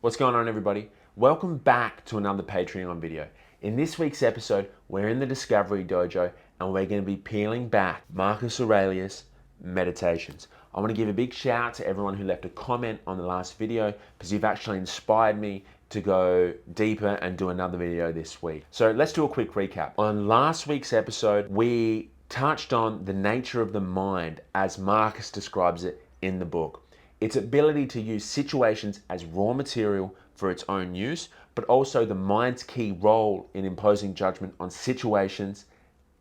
What's going on, everybody? Welcome back to another Patreon video. In this week's episode, we're in the Discovery Dojo and we're going to be peeling back Marcus Aurelius' Meditations. I want to give a big shout out to everyone who left a comment on the last video because you've actually inspired me to go deeper and do another video this week. So let's do a quick recap. On last week's episode, we touched on the nature of the mind as Marcus describes it in the book. Its ability to use situations as raw material for its own use, but also the mind's key role in imposing judgment on situations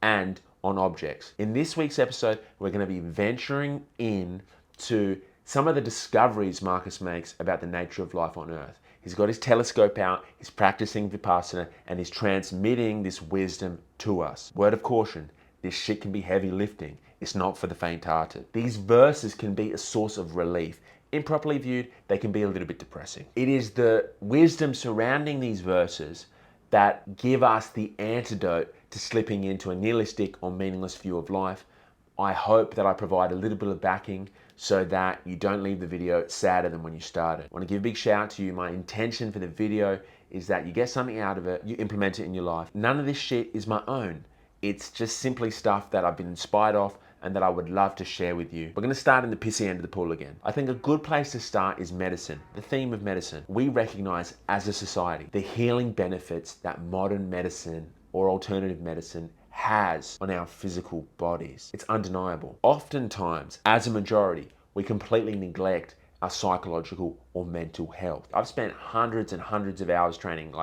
and on objects. In this week's episode, we're going to be venturing in to some of the discoveries Marcus makes about the nature of life on Earth. He's got his telescope out, he's practicing Vipassana, and he's transmitting this wisdom to us. Word of caution, this shit can be heavy lifting. It's not for the faint-hearted. These verses can be a source of relief. Improperly viewed, they can be a little bit depressing. It is the wisdom surrounding these verses that give us the antidote to slipping into a nihilistic or meaningless view of life. I hope that I provide a little bit of backing so that you don't leave the video sadder than when you started. I want to give a big shout out to you. My intention for the video is that you get something out of it, you implement it in your life. None of this shit is my own. It's just simply stuff that I've been inspired of and that I would love to share with you. We're going to start in the pissy end of the pool again. I think a good place to start is medicine, the theme of medicine. We recognize as a society the healing benefits that modern medicine or alternative medicine has on our physical bodies. It's undeniable. Oftentimes, as a majority, we completely neglect our psychological or mental health. I've spent hundreds and hundreds of hours training,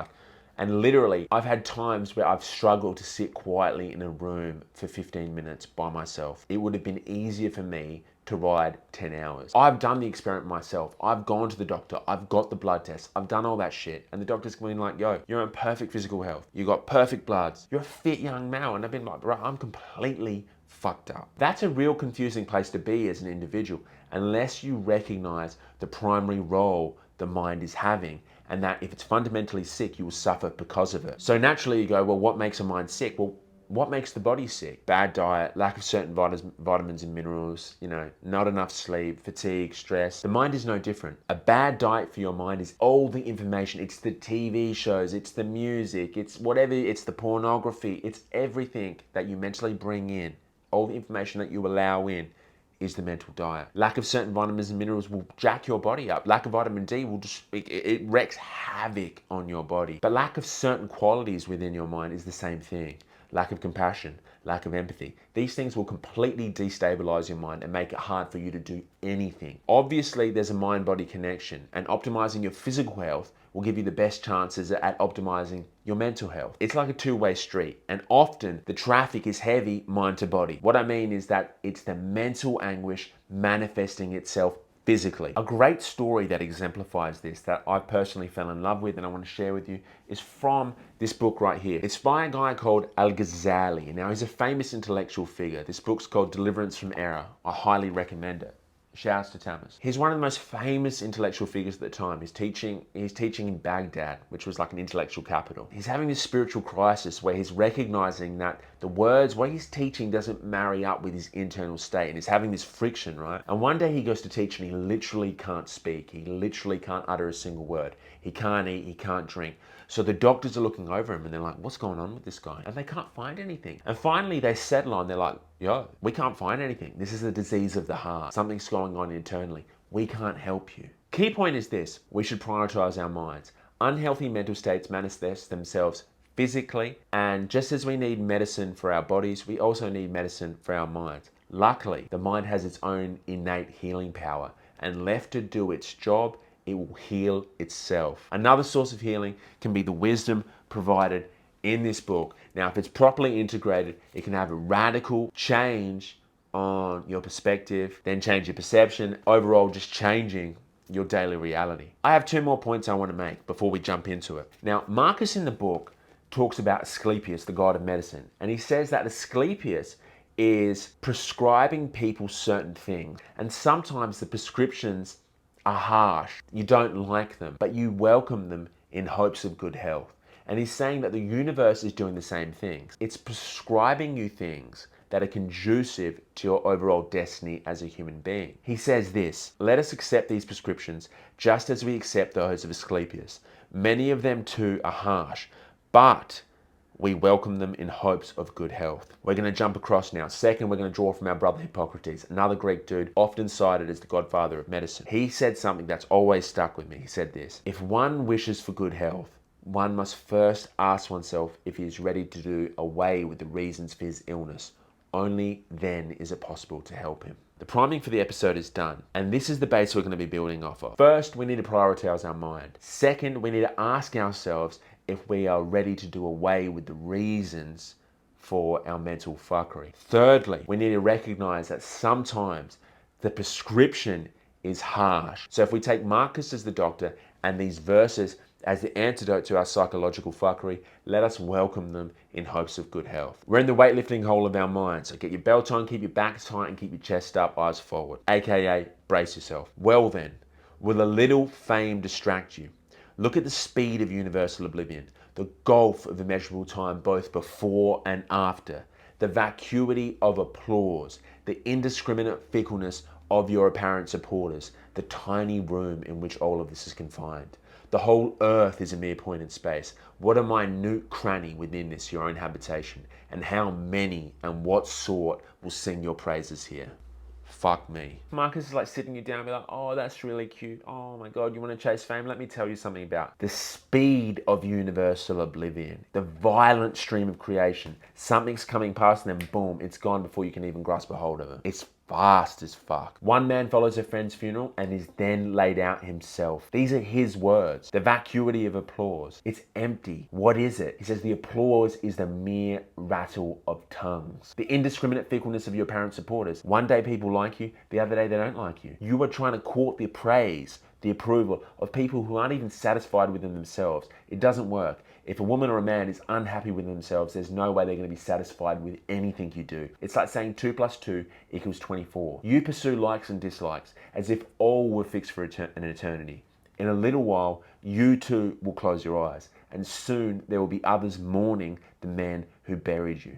and literally, I've had times where I've struggled to sit quietly in a room for 15 minutes by myself. It would have been easier for me to ride 10 hours. I've done the experiment myself. I've gone to the doctor. I've got the blood tests. I've done all that shit. And the doctor's been like, yo, you're in perfect physical health. You got perfect bloods. You're a fit young male. And I've been like, bro, I'm completely fucked up. That's a real confusing place to be as an individual unless you recognize the primary role the mind is having, and that if it's fundamentally sick, you will suffer because of it. So naturally you go, well, what makes a mind sick? Well, what makes the body sick? Bad diet, lack of certain vitamins and minerals, not enough sleep, fatigue, stress. The mind is no different. A bad diet for your mind is all the information. It's the TV shows, it's the music, it's whatever, it's the pornography, it's everything that you mentally bring in. All the information that you allow in is the mental diet. Lack of certain vitamins and minerals will jack your body up. Lack of vitamin D will just, it wreaks havoc on your body. But lack of certain qualities within your mind is the same thing. Lack of compassion, lack of empathy. These things will completely destabilize your mind and make it hard for you to do anything. Obviously, there's a mind-body connection, and optimizing your physical health will give you the best chances at optimizing your mental health. It's like a two-way street, and often the traffic is heavy mind to body. What I mean is that it's the mental anguish manifesting itself physically. A great story that exemplifies this that I personally fell in love with and I want to share with you is from this book right here. It's by a guy called Al-Ghazali. Now, he's a famous intellectual figure. This book's called Deliverance from Error. I highly recommend it. Shouts to Tamas. He's one of the most famous intellectual figures at the time. He's teaching in Baghdad, which was like an intellectual capital. He's having this spiritual crisis where he's recognizing that the words, what he's teaching doesn't marry up with his internal state, and he's having this friction, right? And one day he goes to teach and he literally can't speak. He literally can't utter a single word. He can't eat, he can't drink. So the doctors are looking over him and they're like, what's going on with this guy? And they can't find anything. And finally they settle on, they're like, yo, we can't find anything. This is a disease of the heart. Something's going on internally. We can't help you. Key point is this: we should prioritize our minds. Unhealthy mental states manifest themselves physically, and just as we need medicine for our bodies, we also need medicine for our minds. Luckily, the mind has its own innate healing power, and left to do its job, it will heal itself. Another source of healing can be the wisdom provided in this book. Now, if it's properly integrated, it can have a radical change on your perspective, then change your perception, overall just changing your daily reality. I have two more points I want to make before we jump into it. Now, Marcus in the book talks about Asclepius, the god of medicine, and he says that Asclepius is prescribing people certain things, and sometimes the prescriptions are harsh. You don't like them, but you welcome them in hopes of good health. And he's saying that the universe is doing the same things. It's prescribing you things that are conducive to your overall destiny as a human being. He says this, let us accept these prescriptions just as we accept those of Asclepius. Many of them too are harsh, but we welcome them in hopes of good health. We're going to jump across now. Second, we're going to draw from our brother Hippocrates, another Greek dude, often cited as the godfather of medicine. He said something that's always stuck with me. He said this, if one wishes for good health, one must first ask oneself if he is ready to do away with the reasons for his illness. Only then is it possible to help him. The priming for the episode is done, and this is the base we're going to be building off of. First, we need to prioritize our mind. Second, we need to ask ourselves if we are ready to do away with the reasons for our mental fuckery. Thirdly, we need to recognize that sometimes the prescription is harsh. So if we take Marcus as the doctor and these verses as the antidote to our psychological fuckery, let us welcome them in hopes of good health. We're in the weightlifting hole of our mind, so get your belt on, keep your back tight, and keep your chest up, eyes forward, aka brace yourself. Well then, will a little fame distract you? Look at the speed of universal oblivion, the gulf of immeasurable time both before and after, the vacuity of applause, the indiscriminate fickleness of your apparent supporters, the tiny room in which all of this is confined. The whole earth is a mere point in space. What a minute cranny within this, your own habitation, and how many and what sort will sing your praises here? Fuck me. Marcus is like sitting you down and be like, oh, that's really cute. Oh my God, you want to chase fame? Let me tell you something about the speed of universal oblivion, the violent stream of creation. Something's coming past and then boom, it's gone before you can even grasp a hold of it. It's fast as fuck. One man follows a friend's funeral and is then laid out himself. These are his words. The vacuity of applause. It's empty. What is it? He says the applause is the mere rattle of tongues. The indiscriminate fickleness of your apparent supporters. One day people like you, the other day they don't like you. You are trying to court the praise, the approval of people who aren't even satisfied within themselves. It doesn't work. If a woman or a man is unhappy with themselves, there's no way they're going to be satisfied with anything you do. It's like saying 2 + 2 = 24. You pursue likes and dislikes as if all were fixed for an eternity. In a little while, you too will close your eyes, and soon there will be others mourning the man who buried you.